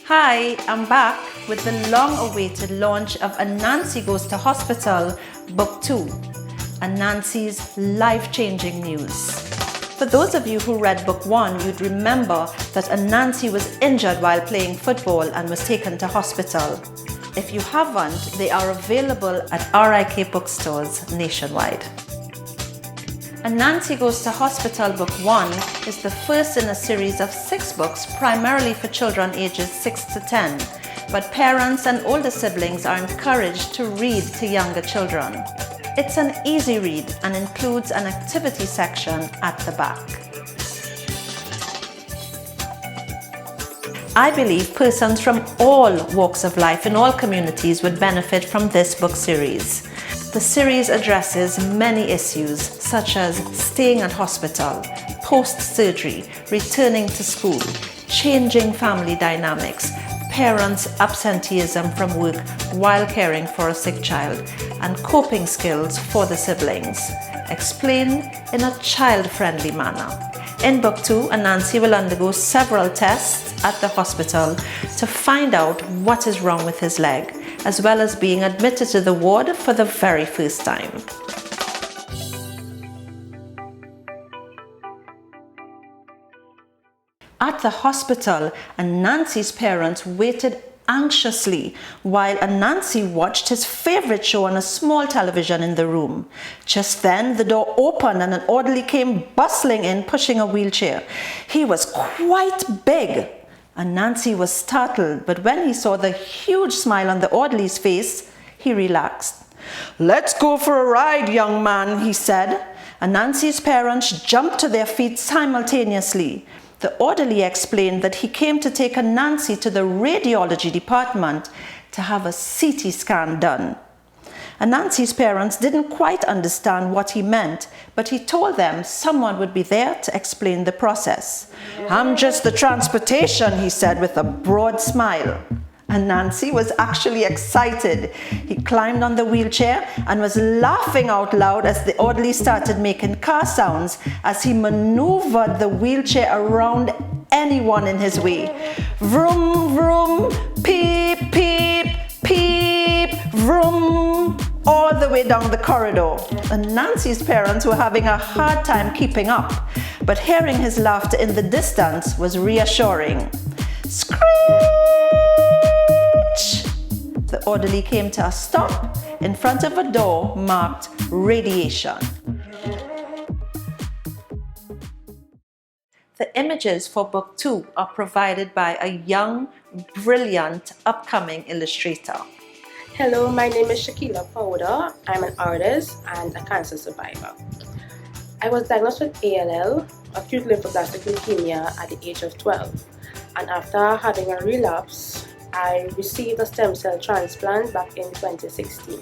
Hi, I'm back with the long-awaited launch of Anansi Goes to Hospital, Book 2, Anansi's life-changing news. For those of you who read Book 1, you'd remember that Anansi was injured while playing football and was taken to hospital. If you haven't, they are available at RIK bookstores nationwide. Anansi Goes to Hospital Book 1 is the first in a series of 6 books primarily for children ages 6 to 10, but parents and older siblings are encouraged to read to younger children. It's an easy read and includes an activity section at the back. I believe persons from all walks of life in all communities would benefit from this book series. The series addresses many issues such as staying at hospital, post-surgery, returning to school, changing family dynamics, parents' absenteeism from work while caring for a sick child, and coping skills for the siblings, explained in a child-friendly manner. In Book 2, Anansi will undergo several tests at the hospital to find out what is wrong with his leg, as well as being admitted to the ward for the very first time. At the hospital, Anansi's parents waited anxiously while Anansi watched his favorite show on a small television in the room. Just then, the door opened and an orderly came bustling in, pushing a wheelchair. He was quite big. Anansi was startled, but when he saw the huge smile on the orderly's face, he relaxed. "Let's go for a ride, young man," he said. Anansi's parents jumped to their feet simultaneously. The orderly explained that he came to take Anansi to the radiology department to have a CT scan done. Anansi's parents didn't quite understand what he meant, but he told them someone would be there to explain the process. "I'm just the transportation," he said with a broad smile. Anansi was actually excited. He climbed on the wheelchair and was laughing out loud as the orderly started making car sounds as he maneuvered the wheelchair around anyone in his way. Vroom, vroom, peep, peep, peep, vroom, all the way down the corridor. Anansi's parents were having a hard time keeping up, but hearing his laughter in the distance was reassuring. Screech! The orderly came to a stop in front of a door marked radiation. The images for Book 2 are provided by a young, brilliant, upcoming illustrator. Hello, my name is Shakila Powder. I'm an artist and a cancer survivor. I was diagnosed with ALL, acute lymphoblastic leukemia, at the age of 12. And after having a relapse, I received a stem cell transplant back in 2016.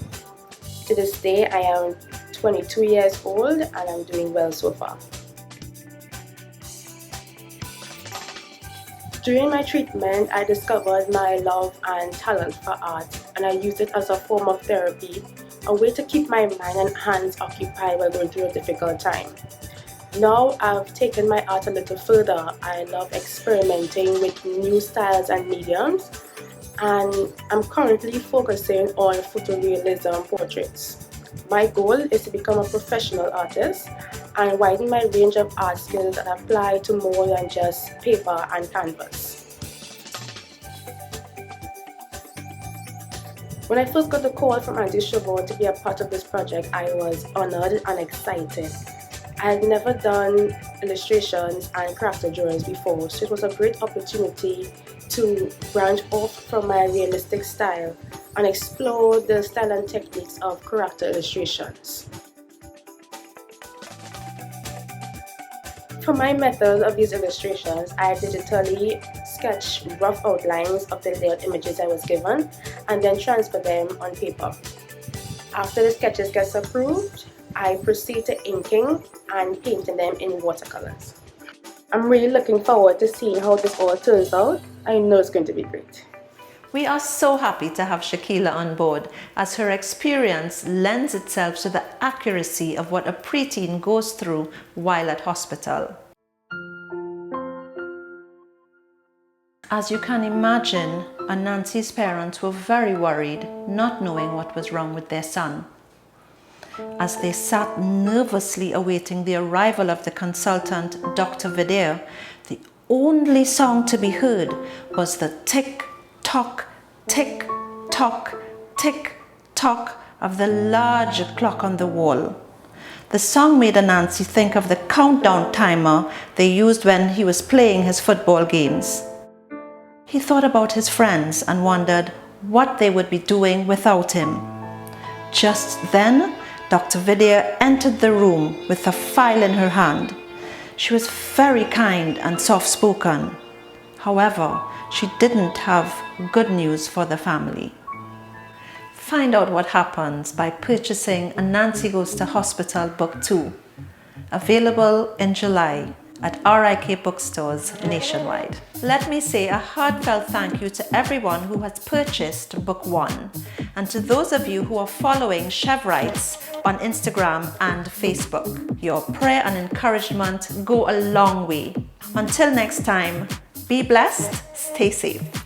To this day, I am 22 years old and I'm doing well so far. During my treatment, I discovered my love and talent for art, and I used it as a form of therapy, a way to keep my mind and hands occupied while going through a difficult time. Now I've taken my art a little further. I love experimenting with new styles and mediums, and I'm currently focusing on photorealism portraits. My goal is to become a professional artist and widen my range of art skills that apply to more than just paper and canvas. When I first got the call from Auntie Siobhan to be a part of this project, I was honored and excited. I had never done illustrations and character drawings before, so it was a great opportunity to branch off from my realistic style and explore the style and techniques of character illustrations. For my method of these illustrations, I digitally sketch rough outlines of the layout images I was given and then transfer them on paper. After the sketches get approved, I proceed to inking and painting them in watercolors. I'm really looking forward to seeing how this all turns out. I know it's going to be great. We are so happy to have Shakila on board, as her experience lends itself to the accuracy of what a preteen goes through while at hospital. As you can imagine, Anansi's parents were very worried, not knowing what was wrong with their son. As they sat nervously awaiting the arrival of the consultant, Dr. Vidya, the only sound to be heard was the tick-tock, tick-tock, tick-tock of the large clock on the wall. The song made Anansi think of the countdown timer they used when he was playing his football games. He thought about his friends and wondered what they would be doing without him. Just then, Dr. Vidya entered the room with a file in her hand. She was very kind and soft-spoken. However, she didn't have good news for the family. Find out what happens by purchasing Anansi Goes to Hospital Book 2, available in July at RIK bookstores nationwide. Let me say a heartfelt thank you to everyone who has purchased Book 1 and to those of you who are following Chevrites on Instagram and Facebook. Your prayer and encouragement go a long way. Until next time, be blessed, stay safe.